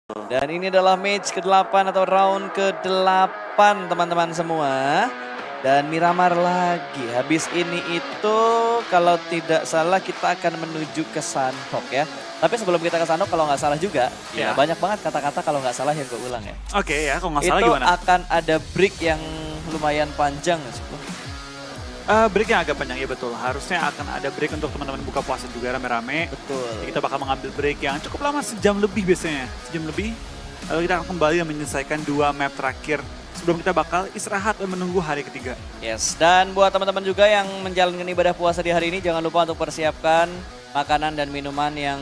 Dan ini adalah match ke-8 atau round ke-8 teman-teman semua. Dan Miramar lagi. Habis ini itu kalau tidak salah kita akan menuju ke Sanhok ya. Tapi sebelum kita ke Sanhok kalau nggak salah juga. Ya banyak banget kata-kata kalau nggak salah yang gue ulang ya. Oke ya, kalau nggak salah gimana? Itu akan ada break yang lumayan panjang. Break yang agak panjang, ya betul. Harusnya akan ada break untuk teman-teman buka puasa juga rame-rame. Betul. Jadi kita bakal mengambil break yang cukup lama, sejam lebih biasanya. Sejam lebih. Lalu kita akan kembali dan menyelesaikan 2 map terakhir. Sebelum kita bakal istirahat dan menunggu hari ketiga. Yes, dan buat teman-teman juga yang menjalankan ibadah puasa di hari ini, jangan lupa untuk persiapkan makanan dan minuman yang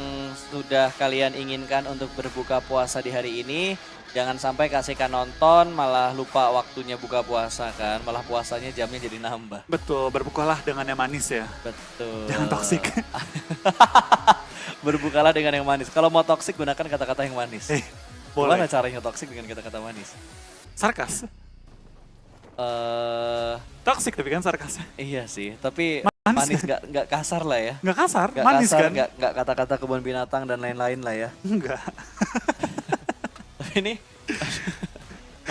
sudah kalian inginkan untuk berbuka puasa di hari ini. Jangan sampai kasihkan nonton, malah lupa waktunya buka puasa kan. Malah puasanya jamnya jadi nambah. Betul, berbukalah dengan yang manis ya. Betul. Jangan toksik. Berbukalah dengan yang manis. Kalau mau toksik gunakan kata-kata yang manis. Boleh. Gimana caranya toksik dengan kata-kata manis? Sarkas. Toksik tapi kan sarkas. Iya sih, tapi manis nggak kasar lah ya. Nggak kasar, Nggak manis kasar, kan? Nggak kata-kata kebun binatang dan lain-lain lah ya. Enggak. Ini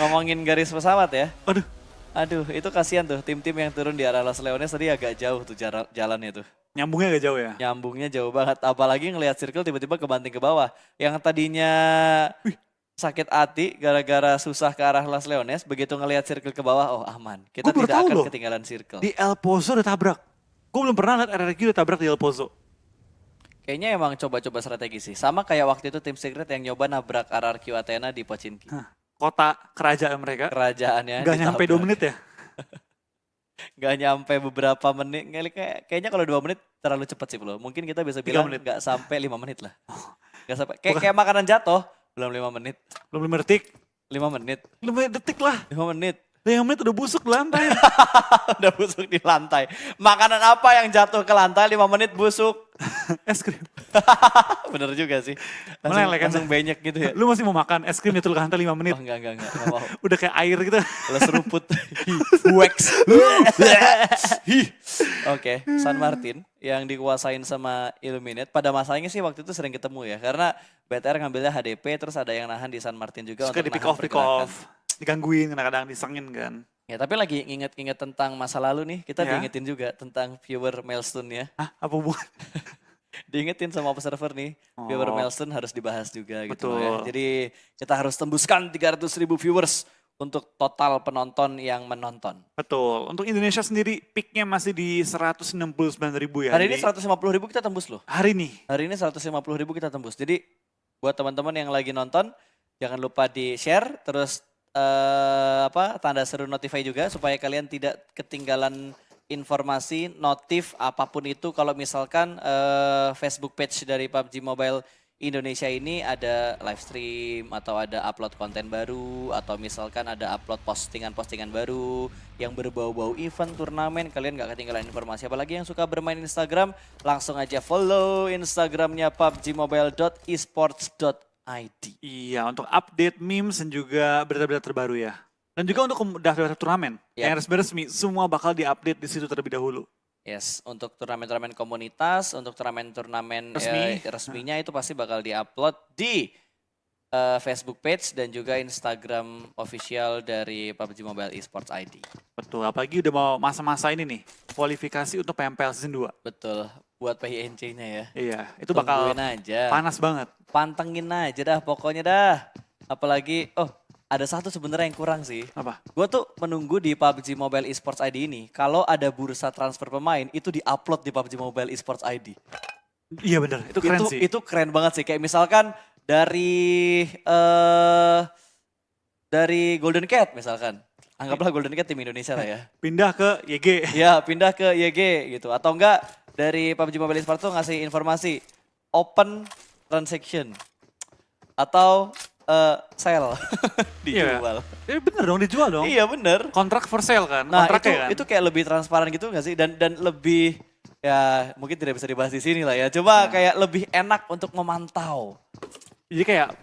ngomongin garis pesawat ya. Aduh. Aduh, itu kasihan tuh tim-tim yang turun di arah Los Leones tadi agak jauh tuh jalannya tuh. Nyambungnya agak jauh ya? Nyambungnya jauh banget, apalagi ngelihat circle tiba-tiba kebanting ke bawah. Yang tadinya sakit hati gara-gara susah ke arah Los Leones, begitu ngelihat circle ke bawah, oh aman. Kita tidak akan ketinggalan circle. Di El Pozo udah tabrak. Gue belum pernah lihat RRQ udah tabrak di El Pozo. Kayaknya emang coba-coba strategi sih. Sama kayak waktu itu tim Secret yang nyoba nabrak RRQ Athena di Pochinki. Kota kerajaan mereka. Kerajaannya. Gak nyampe 2 menit ya? Gak nyampe beberapa menit. Kayaknya kalau 2 menit terlalu cepat sih bro. Mungkin kita bisa bilang gak sampai 5 menit lah. Gak sampai. Kayak makanan jatuh. Belum 5 menit. Belum 5 detik. 5 menit. 5 detik lah. 5 menit. 5 menit udah busuk di lantai. Udah busuk di lantai. Makanan apa yang jatuh ke lantai 5 menit busuk? Es krim. Bener juga sih. Langsung banyak gitu ya. Lu masih mau makan es krim jatuh ke lantai 5 menit? Oh enggak mau. Udah kayak air gitu. Udah seruput. Wax. Oke, San Martin yang dikuasain sama Illuminate. Pada masanya sih waktu itu sering ketemu ya. Karena BTR ngambilnya HDP terus ada yang nahan di San Martin juga. Suka di pick off. Digangguin, kadang-kadang disengin kan. Ya tapi lagi nginget-nginget tentang masa lalu nih, kita diingetin juga tentang viewer milestone ya. Hah, apa hubungan? Diingetin sama observer nih, viewer milestone harus dibahas juga gitu ya. Betul. Jadi kita harus tembuskan 300.000 viewers untuk total penonton yang menonton. Betul, untuk Indonesia sendiri peaknya masih di 169.000 ya. Hari ini 150.000 kita tembus loh. Hari ini 150.000 kita tembus. Jadi buat teman-teman yang lagi nonton, jangan lupa di share, terus tanda seru notify juga supaya kalian tidak ketinggalan informasi notif apapun itu kalau misalkan Facebook page dari PUBG Mobile Indonesia ini ada live stream atau ada upload konten baru atau misalkan ada upload postingan-postingan baru yang berbau-bau event, turnamen, kalian gak ketinggalan informasi. Apalagi yang suka bermain Instagram, langsung aja follow Instagramnya pubgmobile.esports.id. Iya, untuk update memes dan juga berita-berita terbaru ya. Dan juga untuk daftar turnamen yang resmi semua bakal diupdate di situ terlebih dahulu. Yes, untuk turnamen-turnamen komunitas, untuk turnamen-turnamen resminya itu pasti bakal diupload di Facebook page dan juga Instagram official dari PUBG Mobile Esports ID. Betul, apalagi udah mau masa-masa ini nih, kualifikasi untuk PMPL Season 2. Betul, buat PINC-nya ya. Iya, itu bakal panas banget. Pantengin aja dah pokoknya dah. Apalagi, ada satu sebenarnya yang kurang sih. Apa? Gue tuh menunggu di PUBG Mobile Esports ID ini, kalau ada bursa transfer pemain, itu di-upload di PUBG Mobile Esports ID. Iya bener, itu keren sih. Itu keren banget sih, kayak misalkan dari Golden Cat misalkan. Anggaplah Golden Cat tim Indonesia lah ya. Pindah ke YG. Ya, pindah ke YG gitu. Atau enggak dari PUBG Mobile Esports tuh ngasih informasi open transaction. Atau sale dijual. Iya bener dong, dijual dong. Iya bener. Kontrak for sale kan. Nah itu kayak lebih transparan gitu gak sih? Dan lebih, ya mungkin tidak bisa dibahas di sini lah ya. Coba kayak lebih enak untuk memantau. Jadi kayak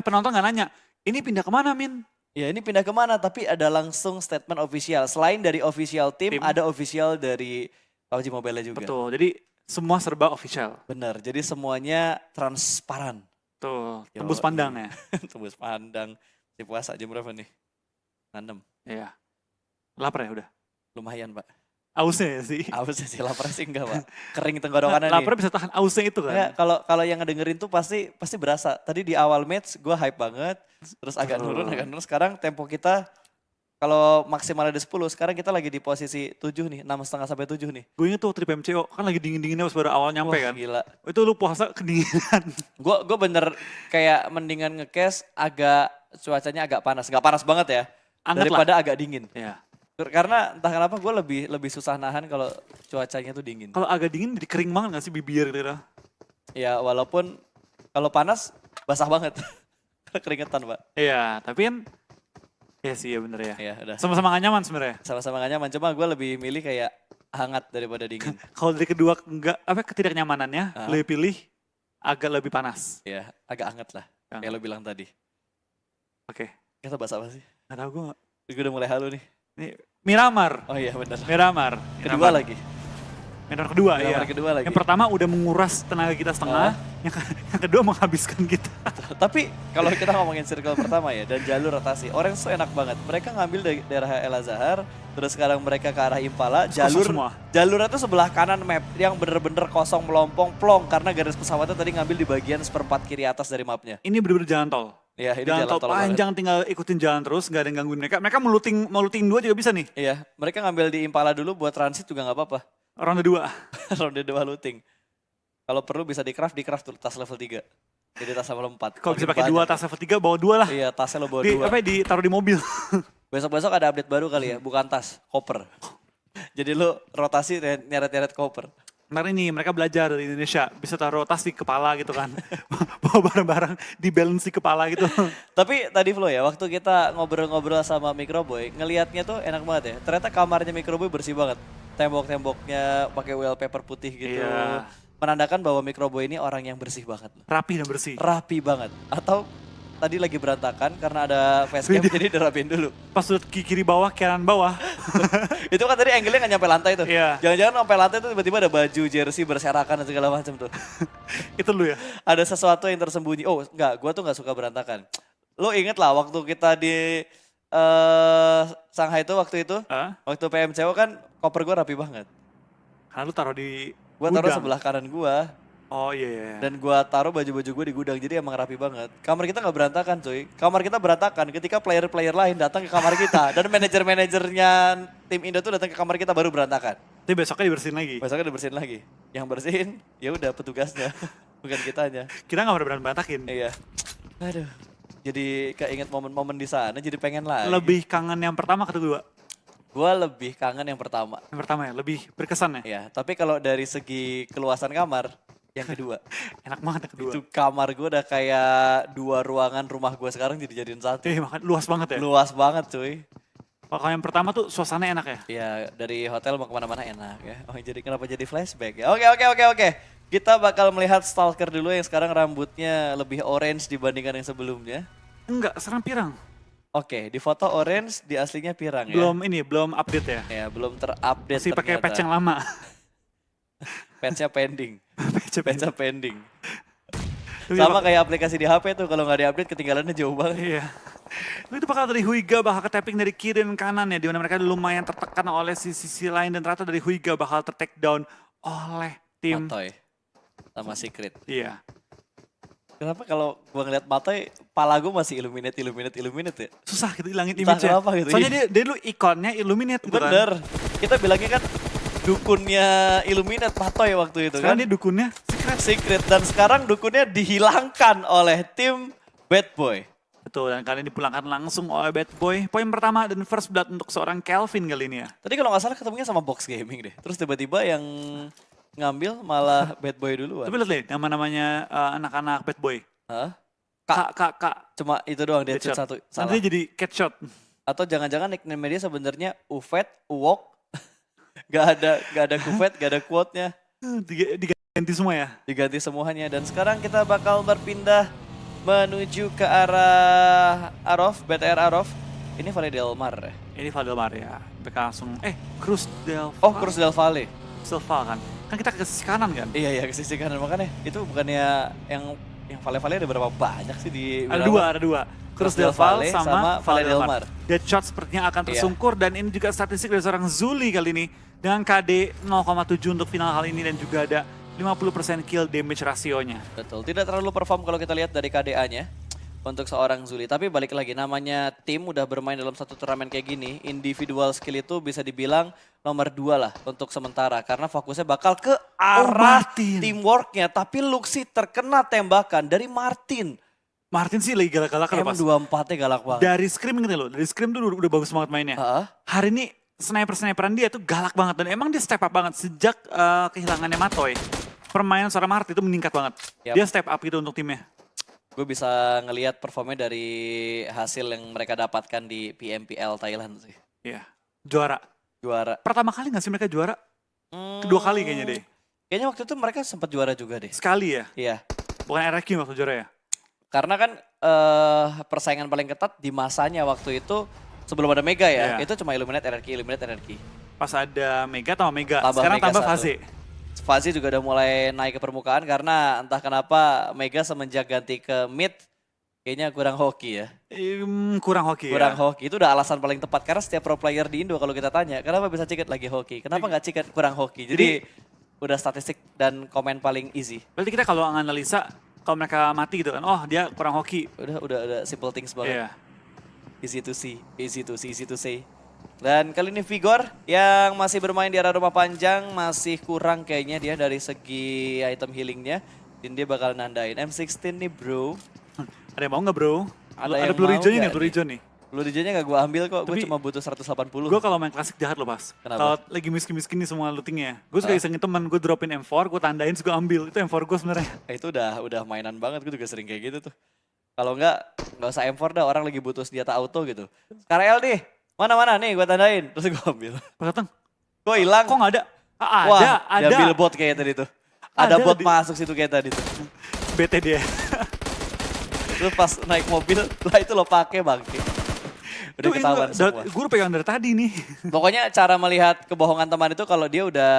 penonton gak nanya, ini pindah kemana Min? Ya ini pindah kemana, tapi ada langsung statement official. Selain dari official tim, ada official dari PUBG Mobile juga. Betul, jadi semua serba official. Benar, jadi semuanya transparan. Tuh, Yo, tembus pandang ya. Tembus pandang. Si puasa jam berapa nih? 6. Iya. Lapar ya udah. Lumayan, Pak. Ausnya ya sih. Ausnya sih, lapar sih enggak, Pak. Kering tenggorokannya nih. Lapar bisa tahan ausnya itu kan. Enggak, kalau yang ngedengerin tuh pasti berasa. Tadi di awal match gue hype banget, terus agak nurun. Sekarang tempo kita kalau maksimal ada 10, sekarang kita lagi di posisi 7 nih, 6,5 sampai 7 nih. Gue inget tuh waktu di PMCO, kan lagi dingin-dinginnya pas baru awal nyampe Wah, kan. gila. Itu lu puasa kedinginan. Gue bener kayak mendingan nge-cash agak cuacanya agak panas. Gak panas banget ya, Anget daripada agak dingin. Ya. Karena entah kenapa gue lebih susah nahan kalau cuacanya tuh dingin. Kalau agak dingin jadi kering banget gak sih bibir gitu. Ya walaupun kalau panas basah banget. Keringetan, Pak. Iya, tapi kan ya sih ya bener ya. Ya udah. Sama-sama gak nyaman sebenarnya. Sama-sama gak nyaman, cuma gue lebih milih kayak hangat daripada dingin. Kalau dari kedua enggak ketidaknyamanannya, lebih pilih agak lebih panas. Ya, agak hangat lah. Kayak lo bilang tadi. Oke. Kita bahas apa sih? Gak tau gue. Gue udah mulai halu nih. Ini Miramar. Oh iya benar. Miramar. Kedua lagi. Miramar kedua Miramar ya. kedua lagi. Yang pertama udah menguras tenaga kita setengah. Yang kedua menghabiskan kita. Tapi kalau kita ngomongin circle pertama ya dan jalur rotasi, Orange tuh enak banget. Mereka ngambil dari daerah El Azhar, terus sekarang mereka ke arah Impala. Jalurnya tuh sebelah kanan map yang bener-bener kosong melompong plong karena garis pesawatnya tadi ngambil di bagian seperempat kiri atas dari mapnya. Ini bener-bener jalan tol. Iya, ini jalan tol panjang, tinggal ikutin jalan terus, nggak ada yang gangguin mereka. Mereka mau looting 2 juga bisa nih. Iya, mereka ngambil di Impala dulu buat transit juga nggak apa-apa. Ronde 2. Ronde 2 looting. Kalau perlu bisa di craft tuh tas level 3. Jadi tas level 4. Kalau bisa pakai 2 tas level 3, bawa 2 lah. Iya, tasnya lo bawa 2. Ditaruh di mobil. Besok-besok ada update baru kali ya, bukan tas, koper. Jadi lo rotasi nyeret-nyeret koper. Ntar ini mereka belajar dari Indonesia, bisa taruh tas di kepala gitu kan. Bawa barang-barang di balance di kepala gitu. Tapi tadi Flo ya, waktu kita ngobrol-ngobrol sama Microboy, ngelihatnya tuh enak banget ya. Ternyata kamarnya Microboy bersih banget. Tembok-temboknya pakai wallpaper putih gitu. Iya. Menandakan bahwa Microboy ini orang yang bersih banget. Rapi dan bersih. Rapi banget. Atau tadi lagi berantakan karena ada facecam jadi dirapiin dulu. Pas udah kiri bawah, kanan bawah. Itu kan tadi angle-nya gak nyampe lantai tuh. Iya. Jangan-jangan sampai lantai tuh tiba-tiba ada baju, jersey, berserakan dan segala macam tuh. Itu lu ya? Ada sesuatu yang tersembunyi. Oh enggak, gue tuh gak suka berantakan. Lo inget lah waktu kita di Shanghai itu waktu itu. Waktu PMCO kan koper gue rapi banget. Karena lu taruh di Gue taruh sebelah kanan gue. Oh iya. Dan gue taruh baju-baju gue di gudang, jadi emang rapi banget. Kamar kita gak berantakan cuy. Kamar kita berantakan ketika player-player lain datang ke kamar kita. Dan manajer-manajernya tim Indo tuh datang ke kamar kita baru berantakan. Tapi besoknya dibersihin lagi? Besoknya dibersihin lagi. Yang bersihin ya udah petugasnya, bukan kitanya. Kita gak pernah berantakin. Iya. Aduh, jadi keinget momen-momen di sana, jadi pengen lagi. Lebih kangen yang pertama atau kedua? Gue lebih kangen yang pertama. Yang pertama ya, lebih berkesan ya? Iya, tapi kalau dari segi keluasan kamar, yang kedua. Enak banget yang kedua. Itu kamar gue udah kayak 2 ruangan rumah gue sekarang dijadiin 1. Makanya luas banget ya? Luas banget cuy. Kalau yang pertama tuh suasana enak ya? Iya, dari hotel mau kemana-mana enak ya. Oh jadi kenapa jadi flashback ya? Oke. Kita bakal melihat Stalker dulu yang sekarang rambutnya lebih orange dibandingkan yang sebelumnya. Enggak, sekarang pirang. Oke, di foto orange, di aslinya pirang ya. Belum update ya? Ya, belum terupdate. Masih pakai patch yang lama. Patch-nya pending. Patch-nya pending. Tapi Sama kayak aplikasi di HP tuh, kalau nggak di-update ketinggalannya jauh banget. Iya. Itu bakal dari Huiga bakal ke tapping dari kiri dan kanan ya, di mana mereka lumayan tertekan oleh sisi lain dan ternyata dari Huiga bakal ter-take down oleh tim Matoy sama Secret. Iya. Kenapa kalau gua ngeliat Matoy, pala gua masih illuminate ya? Susah gitu hilangin Entah image-nya. kenapa gitu. Soalnya dia dulu ikonnya illuminate gitu kan. Bener. Kita bilangnya kan dukunnya Illuminate Matoy waktu itu Sekarang kan. dia dukunnya Secret. Dan sekarang dukunnya dihilangkan oleh tim Bad Boy. betul, dan kali ini dipulangkan langsung oleh Bad Boy. Poin pertama dan first blood untuk seorang Kelvin kali ini ya. Tadi kalau nggak salah ketemunya sama Box Gaming deh. Terus tiba-tiba yang ngambil malah Bad Boy duluan. Tapi lihat deh nama-namanya anak-anak Bad Boy. Hah? Kak. Cuma itu doang deadshot satu. Salah. Nanti jadi catshot. Atau jangan-jangan nickname dia sebenarnya Ufet, Uwok. Gak ada Kufet, gak ada quote-nya. Diganti semua ya? Diganti semuanya. Dan sekarang kita bakal berpindah menuju ke arah Arof, BTR Arof. Ini Valle del Mar ya? Ini Valdelmar ya. Mereka langsung, Cruz del Oh, Cruz del Valle. Silva kan. Kan kita ke sisi kanan kan? Iya, ke sisi kanan. Makanya itu bukannya yang Yang Vale-Vale ada berapa banyak sih di Ada dua. Cruz del Valle sama Valle del Mar. Mar. Deadshot sepertinya akan Iya. tersungkur dan ini juga statistik dari seorang Zuli kali ini. Dengan KD 0,7 untuk final kali ini dan juga ada 50% kill damage rasionya. Betul, tidak terlalu perform kalau kita lihat dari KDA-nya untuk seorang Zuli. Tapi balik lagi, namanya tim udah bermain dalam satu turnamen kayak gini, individual skill itu bisa dibilang nomor 2 lah untuk sementara. Karena fokusnya bakal ke arah Martin. teamworknya. Tapi Luxi terkena tembakan dari Martin. Martin sih lagi galak-galak loh pas. M24-nya galak banget. Dari Scream gitu loh, dari Scream tuh udah bagus banget mainnya. Heeh. Hari ini sniper-sniperan dia tuh galak banget dan emang dia step up banget sejak kehilangannya Matoy. Permainan seorang Martin itu meningkat banget. Yap. Dia step up gitu untuk timnya. Gue bisa ngelihat performnya dari hasil yang mereka dapatkan di PMPL Thailand sih. Iya, juara. Juara. Pertama kali gak sih mereka juara? Kedua kali kayaknya deh. Kayaknya waktu itu mereka sempat juara juga deh. Sekali ya, Iya. bukan RRQ waktu juara ya? Karena kan persaingan paling ketat di masanya waktu itu sebelum ada Mega ya. Iya. Itu cuma Illuminate RRQ. Pas ada Mega tambah Mega, Tambah sekarang Mega tambah satu. Faze. Fazi juga udah mulai naik ke permukaan karena entah kenapa Mega semenjak ganti ke mid kayaknya kurang hoki ya. Kurang hoki Kurang ya. hoki. Itu udah alasan paling tepat karena setiap pro player di Indo kalau kita tanya, kenapa bisa Ciket lagi hoki? Kenapa nggak Ciket kurang hoki? Jadi udah statistik dan komen paling easy. Berarti kita kalau analisa, kalau mereka mati gitu kan, oh dia kurang hoki. Udah simple things banget. Iya. Easy to see, easy to say. Dan kali ini Vigor yang masih bermain di arah rumah panjang masih kurang kayaknya dia dari segi item healingnya. Dan dia bakal nandain M16 nih bro. Ada yang mau nggak bro? Ada Ada yang Blue mau Region nih, nggak Blue nih? Region nih. Lu DJ-nya gak gue ambil kok, gue Tapi- cuma butuh 180. Gue kalau main klasik jahat loh pas. Kenapa? Kalau lagi miskin-miskin nih semua lootingnya. Gue suka isengin temen, gue dropin M4, gue tandain, terus gue ambil. Itu M4 gue sebenarnya. Itu udah mainan banget, gue juga sering kayak gitu tuh. Kalau nggak usah M4 dah, orang lagi butuh senjata auto gitu. KRL nih, mana nih gue tandain, terus gue ambil. Pas dateng, Gue hilang. kok nggak ada? Ah, Wah, ada. diambil bot kayak tadi tuh. Ada Ada bot di- masuk situ kayak tadi tuh. Bete dia. Terus pas naik mobil, lah itu lo pakai bangke. Udah ketahuan semua. Gue udah pegang dari tadi nih. Pokoknya cara melihat kebohongan teman itu kalau dia udah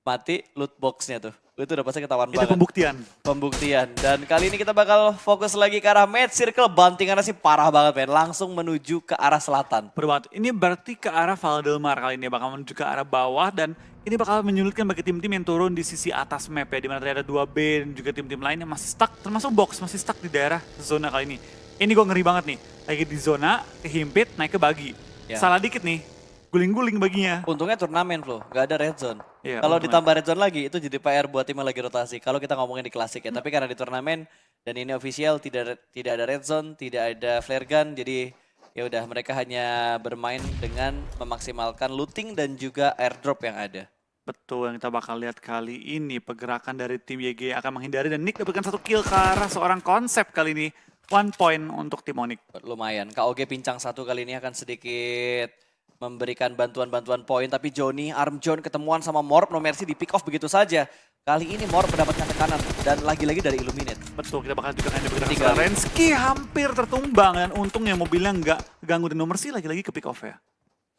mati loot boxnya tuh. Itu udah pasti ketahuan Itu banget. pembuktian. Pembuktian. Dan kali ini kita bakal fokus lagi ke arah match circle. Bantingannya sih parah banget men. Langsung menuju ke arah selatan. Bener banget. Ini berarti ke arah Valdelmar kali ini bakal menuju ke arah bawah dan ini bakal menyulitkan bagi tim-tim yang turun di sisi atas map ya. Dimana tadi ada 2B dan juga tim-tim lain yang masih stuck, termasuk box masih stuck di daerah zona kali ini. Ini gue ngeri banget nih. Lagi di zona, kehimpit, naik ke bagi. Ya. Salah dikit nih, guling-guling baginya. Untungnya turnamen Flo, gak ada red zone. Iya, Kalau untungnya. ditambah red zone lagi itu jadi PR buat tim yang lagi rotasi. Kalau kita ngomongin di klasik ya, tapi karena di turnamen dan ini official tidak ada red zone, tidak ada flare gun, jadi ya udah mereka hanya bermain dengan memaksimalkan looting dan juga airdrop yang ada. Betul, yang kita bakal lihat kali ini pergerakan dari tim YG akan menghindari dan Nick dapatkan 1 kill ke arah seorang konsep kali ini. 1 point untuk tim Onyx. Lumayan, KOG pincang satu kali ini akan sedikit memberikan bantuan-bantuan poin, tapi Johnny, Arm John ketemuan sama Morp, No Mercy di pick off begitu saja. Kali ini Morp mendapatkan tekanan dan lagi-lagi dari Illuminate. Betul, kita bakal juga ada pergerakan Tinggal. seorang Rensky hampir tertumbang dan untungnya mobilnya nggak ganggu dan nomor sih lagi-lagi ke pick off ya.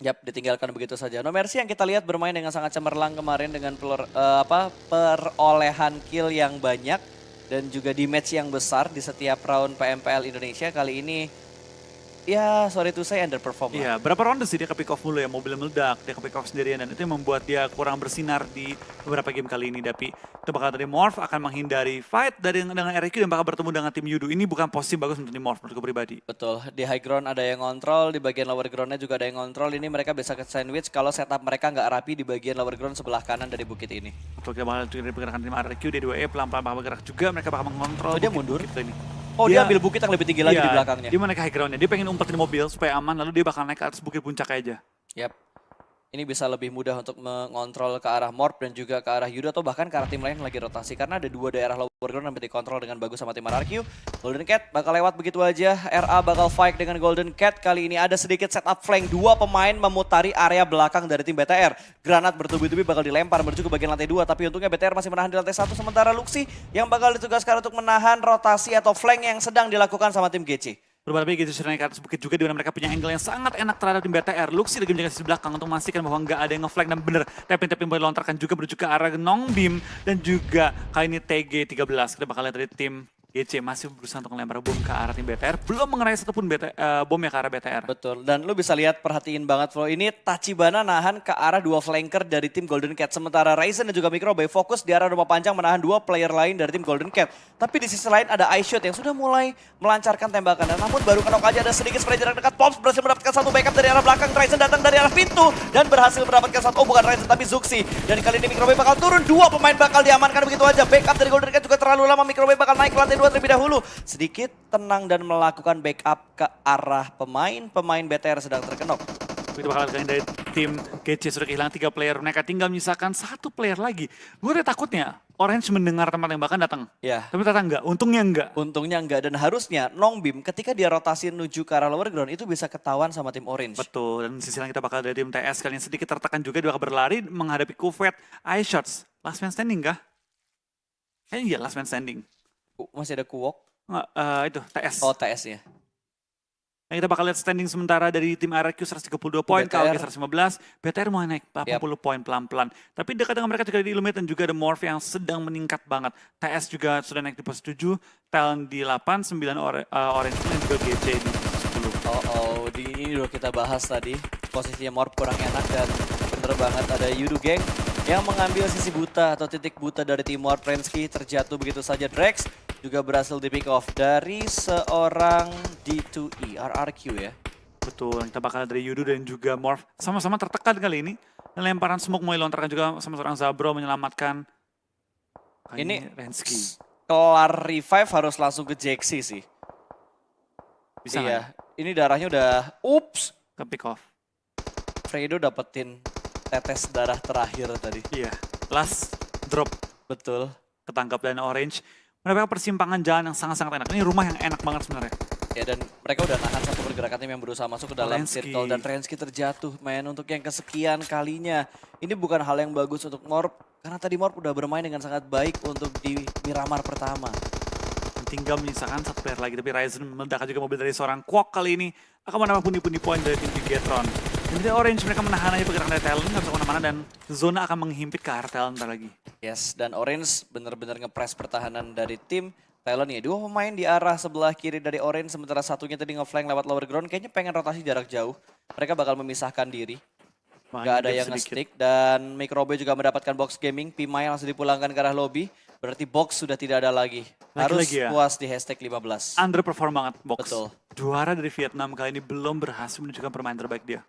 Yap, ditinggalkan begitu saja. No Mercy yang kita lihat bermain dengan sangat cemerlang kemarin dengan perolehan kill yang banyak dan juga di match yang besar di setiap round PMPL Indonesia. Kali ini ya sorry to say underperform lah. Iya, berapa ronde sih dia ke pick off mulu ya, mobilnya meledak, dia ke pick off sendirian dan itu yang membuat dia kurang bersinar di beberapa game kali ini. Tapi itu bakal dari Morph akan menghindari fight dengan RQ dan bakal bertemu dengan tim Yudu. Ini bukan posisi bagus untuk di Morph menurutku pribadi. Betul, di high ground ada yang ngontrol, di bagian lower groundnya juga ada yang ngontrol. Ini mereka bisa ke sandwich kalau setup mereka nggak rapi di bagian lower ground sebelah kanan dari bukit ini. Betul, kita bakal dari pergerakan tim RQ, D2E pelan-pelan bakal bergerak juga, mereka bakal mengontrol Oh, dia bukit- mundur? bukit ini. Oh dia ambil bukit yang lebih tinggi lagi Iya, di belakangnya. Dia mau naik ke high groundnya, dia pengen umpetin mobil supaya aman, lalu dia bakal naik ke atas bukit puncak aja. Yap. Ini bisa lebih mudah untuk mengontrol ke arah Morp dan juga ke arah Yudo atau bahkan ke arah tim lain yang lagi rotasi. Karena ada 2 daerah lower ground yang dikontrol dengan bagus sama tim RRQ. Golden Cat bakal lewat begitu aja. RA bakal fight dengan Golden Cat. Kali ini ada sedikit setup flank. 2 pemain memutari area belakang dari tim BTR. Granat bertubi-tubi bakal dilempar menuju ke bagian lantai 2. Tapi untungnya BTR masih menahan di lantai 1. Sementara Luxi yang bakal ditugaskan untuk menahan rotasi atau flank yang sedang dilakukan sama tim GC. Berbeda gitu sudah naik ke atas bukit juga di mana mereka punya angle yang sangat enak terhadap tim BTR. Luxi lagi menjaga sisi belakang untuk memastikan bahwa nggak ada yang nge-flank dan bener tapping-tapping boleh lontarkan juga menuju ke arah Nongbim dan juga kali ini TG13. Kita bakal lihat dari tim GC masih berusaha untuk melempar bom ke arah tim BTR, belum mengenai satupun bom ya ke arah BTR. Betul, dan lu bisa lihat, perhatiin banget Flo, ini Tachibana nahan ke arah dua flanker dari tim Golden Cat. Sementara Ryzen dan juga Microbay fokus di arah rumah panjang menahan dua player lain dari tim Golden Cat. Tapi di sisi lain ada iShot yang sudah mulai melancarkan tembakan. Namun baru kenok aja ada sedikit spray jarak dekat. Pops berhasil mendapatkan satu backup dari arah belakang. Ryzen datang dari arah pintu dan berhasil mendapatkan satu, oh bukan Ryzen tapi Zuxi. Dan kali ini Microbay bakal turun, dua pemain bakal diamankan begitu aja. Backup dari Golden Cat juga terlalu lama, Microbay bakal naik ke lantai 2 terlebih dahulu. Sedikit tenang dan melakukan backup ke arah pemain BTR sedang terkenok. Itu bakal kalian dari tim GC sudah kehilangan 3 player, mereka tinggal menyisakan 1 player lagi. Gue udah takutnya Orange mendengar tempat tembakan datang. Ya. Tapi ternyata enggak, untungnya enggak. Untungnya enggak, dan harusnya Nongbim ketika dia rotasi menuju ke arah lower ground itu bisa ketahuan sama tim Orange. Betul, dan sisi lain kita bakal dari tim TS kalian sedikit tertekan juga, dia bakal berlari menghadapi Kufet iShots. Last man standing kah? Kayaknya iya last man standing. Masih ada Kuwok. Nggak, itu TS. Oh, TS ya. Nah, kita bakal lihat standing sementara dari tim RRQ 132 poin, KOG 115, BTR mulai naik 80 poin pelan-pelan. Tapi dekat dengan mereka juga di Illuminate dan juga ada Morph yang sedang meningkat banget. TS juga sudah naik di posisi 7, Talon di 8, 9 Orange dan juga GC di posisi 10. Di ini udah kita bahas tadi. Posisinya Morph kurang enak dan bener banget ada Yudu Gang yang mengambil sisi buta atau titik buta dari tim Morph. Prensky terjatuh begitu saja. Drex juga berhasil di pick off dari seorang D2E, RRQ ya. Betul, kita bakal dari Yudu dan juga Morph sama-sama tertekan kali ini. Dan lemparan smoke mulai lontarkan juga sama seorang Zabro menyelamatkan. Ini Rensky. kelar revive harus langsung ke Jaxi sih. Bisa iya, ini darahnya udah, ups. Ke pick off. Fredo dapetin tetes darah terakhir tadi. Iya, last drop. Betul. Ketangkap dan Orange. Mendapatkan persimpangan jalan yang sangat-sangat enak. Ini rumah yang enak banget sebenarnya. Ya, dan mereka udah nahan satu pergerakan tim yang berusaha masuk ke dalam Rensky. circle. Dan Rensky terjatuh, men, untuk yang kesekian kalinya. Ini bukan hal yang bagus untuk Morph. Karena tadi Morph udah bermain dengan sangat baik untuk di Miramar pertama. Tinggal menyisakan 1 player lagi. Tapi Ryzen meledakkan juga mobil dari seorang Kwok kali ini. Akan menambah pundi-pundi poin dari tim Bigetron. Dan dari Orange mereka menahan aja pergerakan dari Talon. Nggak bisa kemana-mana dan zona akan menghimpit ke arah Talon ntar lagi. Yes, dan Orange bener-bener nge-press pertahanan dari tim Talon ya. Dua pemain di arah sebelah kiri dari Orange, sementara satunya tadi nge-flank lewat lower ground. Kayaknya pengen rotasi jarak jauh. Mereka bakal memisahkan diri. Gak ada yang nge-stick. Dan Microbay juga mendapatkan box gaming. Pimai langsung dipulangkan ke arah lobby. Berarti box sudah tidak ada lagi. Harus ya. puas di hashtag 15. Underperform banget box. Betul. Juara dari Vietnam kali ini belum berhasil menunjukkan permainan terbaik dia.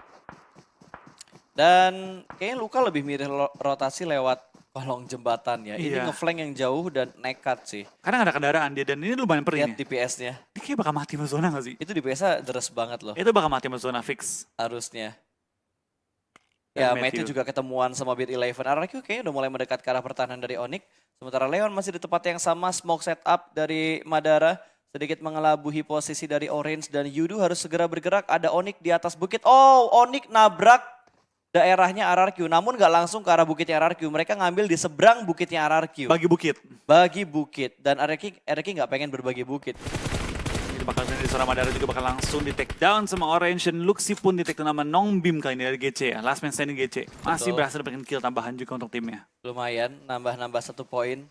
Dan kayaknya Luka lebih mirip rotasi lewat kolong jembatan ya. Ini Iya. ngeflank yang jauh dan nekat sih. Karena nggak ada kendaraan dia dan ini lumayan perih Lihat nih. DPS-nya. Dia kayak bakal mati sama zona gak sih? Itu DPS-nya deres banget loh. Itu bakal mati sama zona fix. Harusnya. Dan Ya, Matthew juga ketemuan sama Beat 11. RRQ kayaknya udah mulai mendekat ke arah pertahanan dari Onyx. Sementara Leon masih di tempat yang sama, smoke setup dari Madara. Sedikit mengelabuhi posisi dari Orange dan Yudu harus segera bergerak. Ada Onyx di atas bukit. Oh, Onyx nabrak daerahnya RRQ. Namun gak langsung ke arah bukitnya RRQ. Mereka ngambil di seberang bukitnya RRQ. Bagi bukit. Bagi bukit. Dan RRQ gak pengen berbagi bukit. Ini bakal dari seorang Madara juga bakal langsung di take down sama Orange dan Luxi pun di take down sama Nongbim kali ini dari GC ya. Last man standing GC. Masih Betul. berhasil dapetin kill tambahan juga untuk timnya. Lumayan, nambah-nambah 1 poin.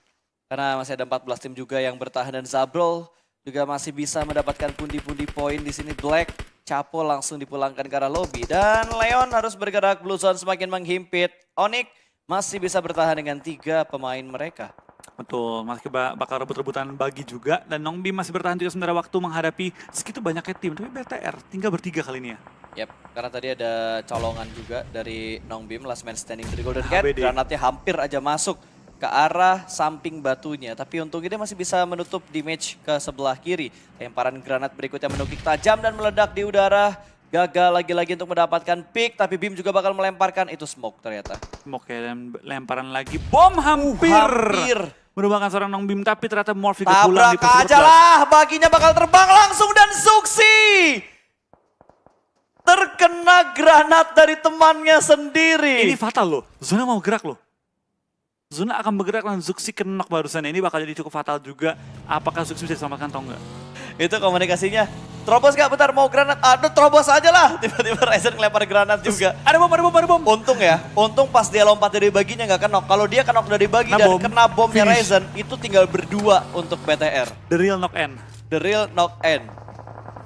Karena masih ada 14 tim juga yang bertahan dan Zabrol juga masih bisa mendapatkan pundi-pundi poin di sini. Black, Chapo langsung dipulangkan ke arah lobby. Dan Leon harus bergerak, Blue Zone semakin menghimpit. Onyx masih bisa bertahan dengan 3 pemain mereka. Betul, masih bakal rebut-rebutan bagi juga. Dan Nongbim masih bertahan juga sementara waktu menghadapi segitu banyaknya tim. Tapi BTR tinggal bertiga kali ini ya. Yap, karena tadi ada colongan juga dari Nongbim, last man standing dari Golden Cat. HBD. Granatnya hampir aja masuk ke arah samping batunya. Tapi untungnya dia masih bisa menutup damage ke sebelah kiri. Lemparan granat berikutnya menukik tajam dan meledak di udara. Gagal lagi-lagi untuk mendapatkan pick, tapi Bim juga bakal melemparkan. Itu smoke ternyata. Oke, dan lemparan lagi. Bom hampir. Hampir. Merupakan seorang Nongbim, tapi ternyata Morph juga pulang di Tabrak posisi aja 14. lah, baginya bakal terbang langsung dan Zuxi. Terkena granat dari temannya sendiri. Ini fatal loh, Zona mau gerak loh. Zona akan bergerak dan Zuxi kenok barusan. Ini bakal jadi cukup fatal juga. Apakah Zuxi bisa diselamatkan atau enggak? Itu komunikasinya Terobos gak? Bentar mau granat. Aduh terobos aja lah. Tiba-tiba Ryzen ngelempar granat juga. Ada bom, ada bom, ada bom. Untung ya, untung pas dia lompat dari baginya nggak kenok. Kalau dia kenok dari bagi Kena dan bom, kena bomnya finish. Ryzen, itu tinggal berdua untuk BTR. The real knock-end. The real knock-end.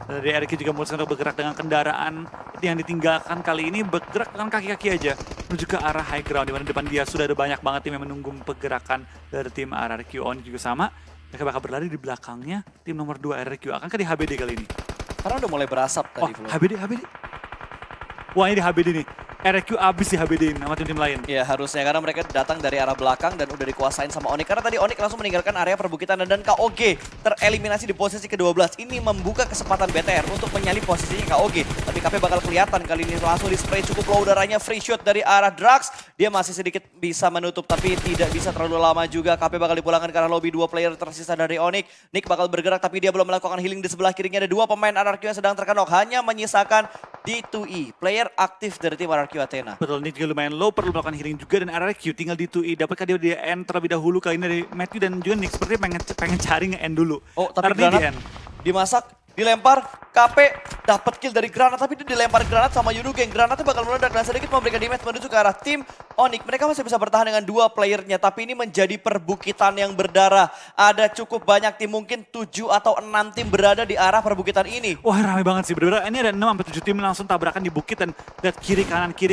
Dari RQ juga memutuskan untuk bergerak dengan kendaraan yang ditinggalkan kali ini bergerak dengan kaki-kaki aja menuju ke arah high ground, di mana depan dia sudah ada banyak banget tim yang menunggu pergerakan dari tim RRQ. On juga sama, mereka bakal berlari di belakangnya tim nomor 2 RRQ. Akankah di HBD kali ini? Karena udah mulai berasap Wah, tadi. Flo. HBD. Wah, ini di HBD nih. RRQ abis di HBD sama tim-tim lain. Ya harusnya karena mereka datang dari arah belakang dan udah dikuasain sama Onyx. Karena tadi Onyx langsung meninggalkan area perbukitan dan KOG tereliminasi di posisi ke-12. Ini membuka kesempatan BTR untuk menyalip posisinya KOG. Tapi KP bakal kelihatan kali ini langsung di spray cukup low udaranya. Free shot dari arah Drax. Dia masih sedikit bisa menutup tapi tidak bisa terlalu lama juga. KP bakal dipulangkan ke arah lobby. 2 player tersisa dari Onyx. Nick bakal bergerak tapi dia belum melakukan healing di sebelah kirinya. Ada 2 pemain RRQ yang sedang terkenok. Hanya menyisakan D2E, player aktif dari tim RRQ Athena. Betul, Nick juga lumayan low, perlu melakukan healing juga, dan RRQ tinggal di 2E. Dapatkah dia di end terlebih dahulu kali ini dari Matthew, dan juga Nick sepertinya pengen cari nge-end dulu. Oh, tapi Karena dia di granat end. dimasak, dilempar, KP dapat kill dari granat, tapi dia dilempar granat sama Yunugeng. Granatnya bakal meledak dan sedikit memberikan damage menuju ke arah tim Onyx. Mereka masih bisa bertahan dengan 2 playernya, tapi ini menjadi perbukitan yang berdarah. Ada cukup banyak tim, mungkin 7 atau 6 tim berada di arah perbukitan ini. Wah, ramai banget sih, bener-bener ini ada 6-7 tim langsung tabrakan di bukit, dan lihat kiri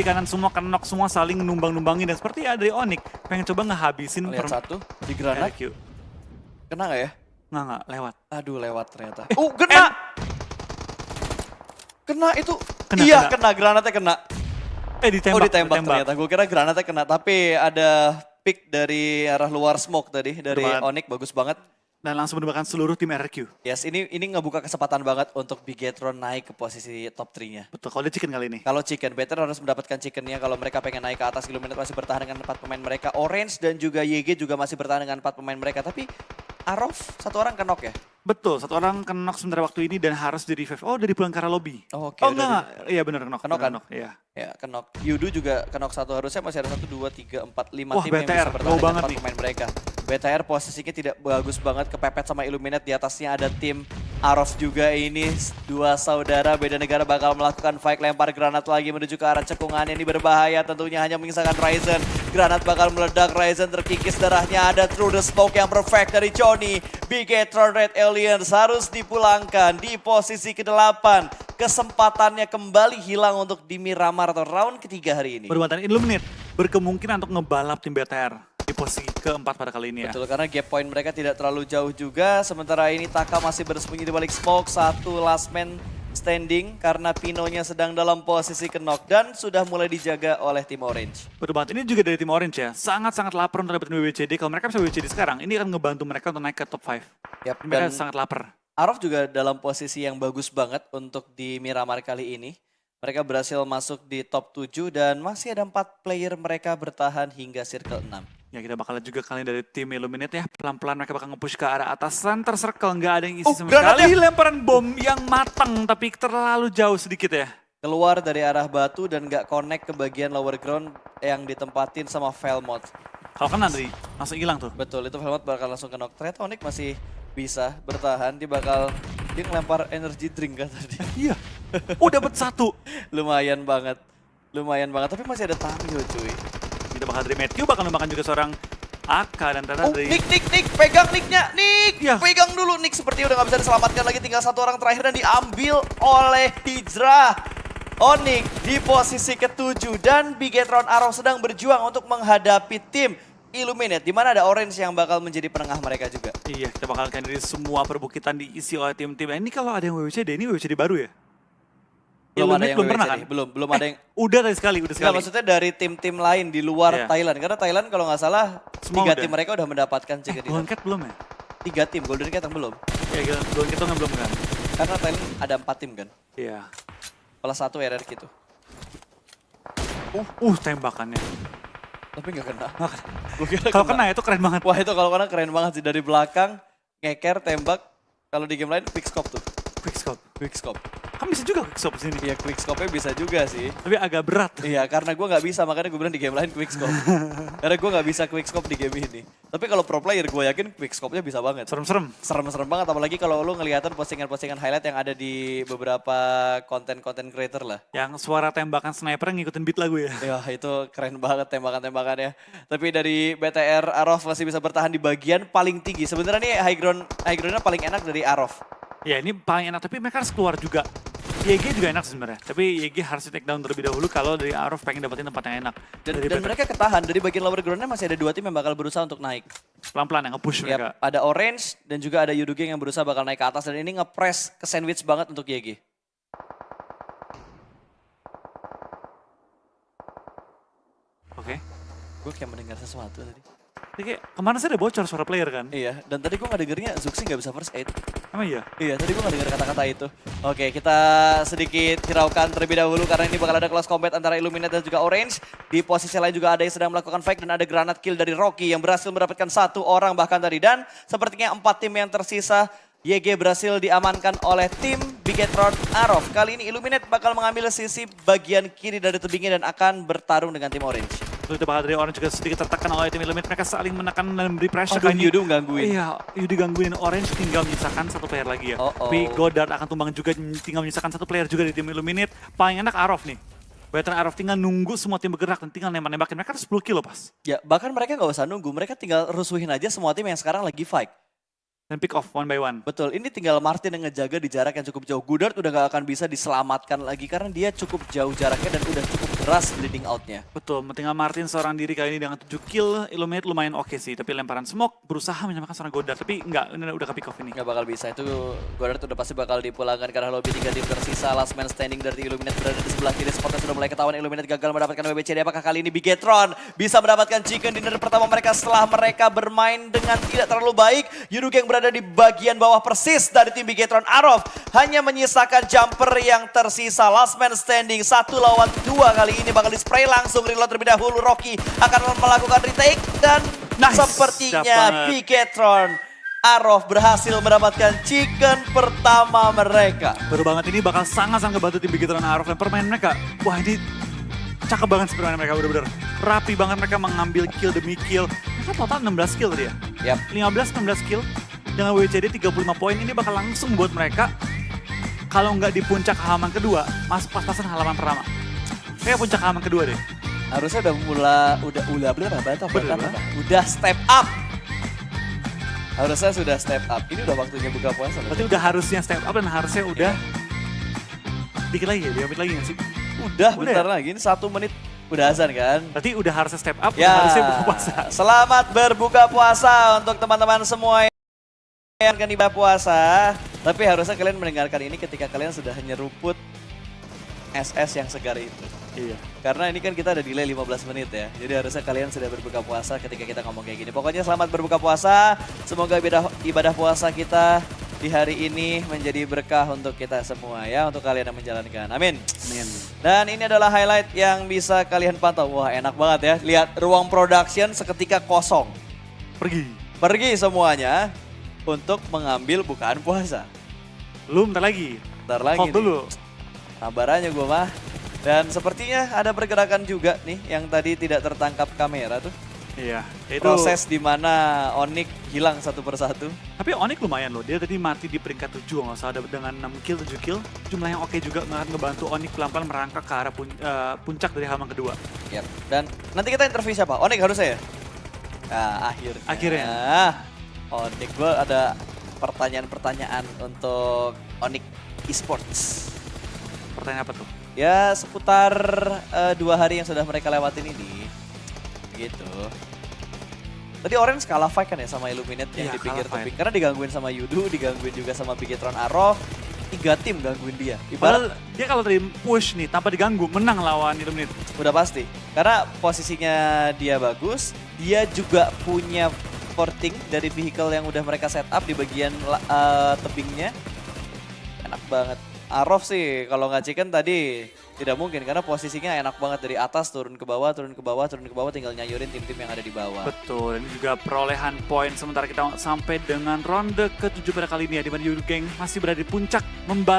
kanan semua kenok, semua saling numbang-numbangin, dan seperti ada dari Onyx pengen coba ngehabisin Lihat satu di granat, RRQ. kena nggak ya? Nggak, lewat. Aduh lewat ternyata. Kena! Kena itu. Kena, Iya kena. kena, granatnya kena. Ditembak. Oh ditembak ternyata, gue kira granatnya kena. Tapi ada pick dari arah luar smoke tadi, dari banget. Onyx, bagus banget. Dan langsung menembakkan seluruh tim RRQ. Yes, ini ngebuka kesempatan banget untuk Bigetron naik ke posisi top 3-nya. Betul, kalau dia chicken kali ini. Kalau chicken, better harus mendapatkan chickennya kalau mereka pengen naik ke atas. Illuminate masih bertahan dengan 4 pemain mereka. Orange dan juga YG juga masih bertahan dengan 4 pemain mereka. Tapi Arof, 1 orang kenok ya? Betul, 1 orang kenok sementara waktu ini dan harus di revive. Oh, dari pulang ke arah lobby. Oh, oke, Oh udah enggak, iya benar kenok. Kenok kan? Kenok, iya. Ya, kenok. Yudu juga kenok 1, harusnya masih ada 1, 2, 3, 4, 5 Wah, tim yang BTR, bisa low bertahan dengan banget 4 nih. pemain mereka. BTR posisinya tidak bagus banget, kepepet sama Illuminate. Di atasnya ada tim Arof juga ini. 2 saudara beda negara bakal melakukan fight, lempar granat lagi menuju ke arah cekungan. Ini berbahaya, tentunya hanya mengisahkan Ryzen. Granat bakal meledak, Ryzen terkikis, darahnya ada through the smoke yang perfect dari Johnny. Bigetron Red Aliens harus dipulangkan di posisi ke-8. Kesempatannya kembali hilang untuk di Miramar atau round ketiga hari ini. Bermantan Illuminate berkemungkinan untuk ngebalap tim BTR di posisi keempat pada kali ini ya. Betul, karena gap point mereka tidak terlalu jauh juga. Sementara ini Taka masih bersembunyi di balik smoke. 1 last man standing karena Pinonya sedang dalam posisi knock dan sudah mulai dijaga oleh tim Orange. Betul banget, ini juga dari tim Orange ya. Sangat-sangat lapar untuk dapetin WWCD. Kalau mereka bisa WWCD sekarang, ini akan ngebantu mereka untuk naik ke top 5. Yap, Mereka dan sangat lapar. Arof juga dalam posisi yang bagus banget untuk di Miramar kali ini. Mereka berhasil masuk di top 7 dan masih ada 4 player mereka bertahan hingga circle 6. Ya kita bakal lihat juga kali dari tim Illuminate ya. Pelan-pelan mereka bakal nge-push ke arah atas center circle. Nggak ada yang isi sama granatnya. sekali. Lemparan bom yang matang tapi terlalu jauh sedikit ya. Keluar dari arah batu dan nggak connect ke bagian lower ground yang ditempatin sama Velmot. Kalau kena tadi langsung hilang tuh. Betul, itu Velmot bakal langsung ke knock. Ternyata Onyx masih bisa bertahan, dia ngelempar energy drink kan tadi. Iya. Oh dapat 1. Lumayan banget, tapi masih ada Tamio cuy. Kita bakal dari Matthew, bakal nembakkan juga seorang AK dan ternyata Oh, dari... Nick, pegang Nicknya, Nick! Iya. Pegang dulu, Nick sepertinya udah gak bisa diselamatkan lagi, tinggal 1 orang terakhir dan diambil oleh Hijrah. Onyx di posisi ke-7 dan Bigetron Arof sedang berjuang untuk menghadapi tim Illuminate, di mana ada Orange yang bakal menjadi penengah mereka juga. Iya, kita bakal dari semua perbukitan diisi oleh tim-tim. Ini kalau ada yang WWCD, ini WWCD baru ya? Belum ada yang belum pernah kan? Belum ada yang... Udah sekali. Enggak, maksudnya dari tim-tim lain di luar Iya. Thailand. Karena Thailand kalau nggak salah, Semua 3 udah. tim mereka udah mendapatkan chicken Golden dinner. Cat belum ya? 3 tim, Golden Cat yang belum. Ya, Golden Cat tuh nggak belum kan? Karena Thailand ada 4 tim kan. Iya. Plus 1 RRQ itu. Tembakannya. Tapi nggak kena. Nggak kena. Gua kira Kalau kena itu keren banget. Wah itu kalau kena keren banget sih. Dari belakang, ngeker, tembak. Kalau di game lain quick scope tuh. Quick scope. Kan bisa juga quick scope sini. Iya quick scope-nya bisa juga sih. Tapi agak berat. Iya karena gue nggak bisa, makanya gue bilang di game lain quick scope. Karena gue nggak bisa quick scope di game ini. Tapi kalau pro player gue yakin quickscope-nya bisa banget. Serem-serem. Serem-serem banget, apalagi kalau lu ngeliatin postingan-postingan highlight yang ada di beberapa konten-konten creator lah. Yang suara tembakan sniper ngikutin beat lagu ya. Ya itu keren banget tembakan-tembakannya. Tapi dari BTR, Arof masih bisa bertahan di bagian paling tinggi. Sebenarnya nih high ground-nya paling enak dari Arof. Ya ini paling enak, tapi mereka harus keluar juga. YG juga enak sebenarnya, tapi YG harus di take down terlebih dahulu kalau dari Arof pengen dapetin tempat yang enak. Dan mereka ketahan, dari bagian lower ground-nya masih ada 2 tim yang bakal berusaha untuk naik. Pelan-pelan yang nge-push mereka. Yap, ada Orange dan juga ada Yudu Gang yang berusaha bakal naik ke atas. Dan ini nge-press ke sandwich banget untuk YG. Oke. Gue kayak mendengar sesuatu tadi. Jadi kayak kemana sih ada bocor suara player kan? Iya, dan tadi gue gak dengernya Zuxi gak bisa first aid. Emang iya? Iya, tadi gue gak denger kata-kata itu. Oke, kita sedikit hiraukan terlebih dahulu karena ini bakal ada close combat antara Illuminate dan juga Orange. Di posisi lain juga ada yang sedang melakukan fake dan ada granat kill dari Rocky yang berhasil mendapatkan 1 orang bahkan tadi. Dan sepertinya 4 tim yang tersisa, YG berhasil diamankan oleh tim Bigetron Arof. Kali ini Illuminate bakal mengambil sisi bagian kiri dari tebingnya dan akan bertarung dengan tim Orange. Lalu itu bakal dari Orange juga sedikit tertekan oleh tim Illuminate. Mereka saling menekan dan memberi pressure. Aduh, Yudu gangguin. Iya, Yudu gangguin Orange tinggal menyisakan 1 player lagi ya. Tapi Godard akan tumbang juga, tinggal menyisakan 1 player juga di tim Illuminate. Paling enak Arof nih. Veteran Arof tinggal nunggu semua tim bergerak dan tinggal nembak-nembakin. Mereka harus 10 kill loh pas. Ya, bahkan mereka gak usah nunggu, mereka tinggal rusuhin aja semua tim yang sekarang lagi fight. Dan pick off one by one. Betul, ini tinggal Martin yang ngejaga di jarak yang cukup jauh. Godard udah gak akan bisa diselamatkan lagi karena dia cukup jauh jaraknya dan udah cukup deras bleeding outnya. Betul, tinggal Martin seorang diri kali ini dengan 7 kill. Illuminate lumayan oke sih, tapi lemparan smoke berusaha menyamakan seorang Godard. Tapi enggak, ini udah ke pick off ini. Gak bakal bisa, itu Godard udah pasti bakal dipulangkan karena lobby 3 tim tersisa. Last man standing dari Illuminate berada di sebelah kiri. Spotnya sudah mulai ketahuan, Illuminate gagal mendapatkan WBCD. Apakah kali ini Bigetron bisa mendapatkan chicken dinner pertama mereka setelah mereka bermain dengan tidak terlalu baik. Yudu Gang berada di bagian bawah persis dari tim Bigetron Arof. Hanya menyisakan jumper yang tersisa. Last man standing, 1 lawan 2 kali ini bakal di-spray langsung. Reload terlebih dahulu, Rocky akan melakukan retake. Dan sepertinya Bigetron Arof berhasil mendapatkan chicken pertama mereka. Baru banget ini bakal sangat-sangat ngebantu tim Bigetron Arof. Dan permainan mereka, wah ini cakep banget sih permainan mereka, bener-bener rapi banget mereka mengambil kill demi kill. Mereka total 16 kill tadi ya? Yap. 15-16 kill. Dengan WCD 35 poin ini bakal langsung buat mereka, kalau nggak di puncak halaman kedua, masuk pas-pasan halaman pertama. Kayak puncak halaman kedua deh. Harusnya udah step up. Harusnya sudah step up. Ini udah waktunya buka puasa. Berarti udah harusnya step up dan harusnya udah dikit lagi ya, diambil lagi nggak sih? Udah bentar lagi, ini 1 menit udah azan kan? Berarti udah harusnya step up, Ya, udah harusnya buka puasa. Selamat berbuka puasa untuk teman-teman semua yang akan ibadah puasa. Tapi harusnya kalian mendengarkan ini ketika kalian sudah nyeruput SS yang segar itu. Iya. Karena ini kan kita ada delay 15 menit ya. Jadi harusnya kalian sudah berbuka puasa ketika kita ngomong kayak gini. Pokoknya selamat berbuka puasa. Semoga ibadah puasa kita di hari ini menjadi berkah untuk kita semua ya. Untuk kalian yang menjalankan. Amin. Amin. Dan ini adalah highlight yang bisa kalian pantau. Wah, enak banget ya. Lihat ruang production seketika kosong. Pergi semuanya untuk mengambil bukaan puasa. Belum, bentar lagi. Bentar lagi Hold dulu. Sabarannya gue mah. Dan sepertinya ada pergerakan juga nih yang tadi tidak tertangkap kamera tuh. Iya. Itu Proses di mana Onyx hilang satu persatu. Tapi Onyx lumayan loh, dia tadi mati di peringkat 7 nggak salah, dengan 6 kill, 7 kill. Jumlah yang oke juga, akan ngebantu Onyx pelan-pelan merangkak ke arah puncak dari halaman kedua. Yap. Dan nanti kita interview siapa? Onyx harusnya ya? Nah, akhirnya. Onyx, gue ada pertanyaan-pertanyaan untuk Onyx Esports. Pertanyaan apa tuh? Ya seputar 2 hari yang sudah mereka lewatin ini. Gitu. Tadi Orange kalah fight kan ya sama Illuminate yang Iya, di pinggir kalah tebing. Karena digangguin sama Yudu, digangguin juga sama Bigetron Arof. 3 tim gangguin dia. Padahal dia kalau tadi push nih tanpa diganggu, menang lawan Illuminate. Udah pasti. Karena posisinya dia bagus, dia juga punya porting dari vehicle yang udah mereka set up di bagian tebingnya. Enak banget. Arof sih kalau nggak chicken tadi tidak mungkin karena posisinya enak banget dari atas turun ke bawah, turun ke bawah, turun ke bawah, tinggal nyayurin tim-tim yang ada di bawah. Betul, dan juga perolehan poin sementara kita sampai dengan ronde ke-7 pada kali ini ya, di mana Yudu Gang masih berada di puncak membalas